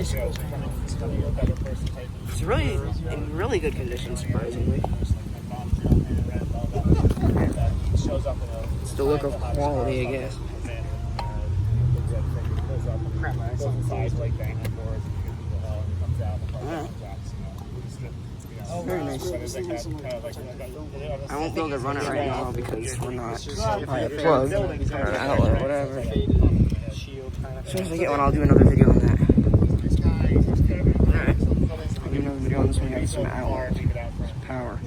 bicycle. It's really in really good condition, surprisingly. It's the look of quality, I guess. Very nice. I won't be able to run it right now because we're not by a plug or an outlet or whatever. As soon as I get one, I'll do another video on that. Alright. I'll do another video on this one. I need some outlet, some power.